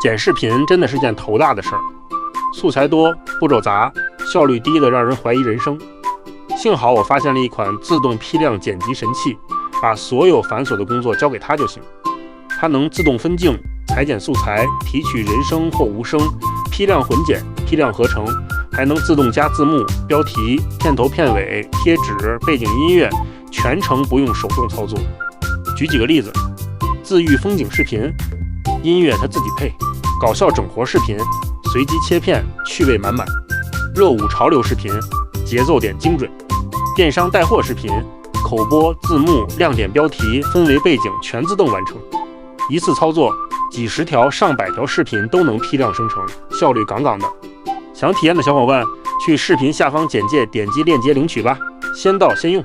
剪视频真的是件头大的事儿，素材多，步骤杂，效率低的让人怀疑人生。幸好我发现了一款自动批量剪辑神器，把所有繁琐的工作交给它就行。它能自动分镜、裁剪素材、提取人声或无声、批量混剪、批量合成，还能自动加字幕、标题、片头片尾、贴纸、背景音乐，全程不用手动操作。举几个例子：自愈风景视频，音乐它自己配；搞笑整活视频，随机切片，趣味满满；热舞潮流视频，节奏点精准；电商带货视频，口播、字幕、亮点标题、氛围背景全自动完成。一次操作，几十条、上百条视频都能批量生成，效率杠杠的。想体验的小伙伴，去视频下方简介点击链接领取吧，先到先用。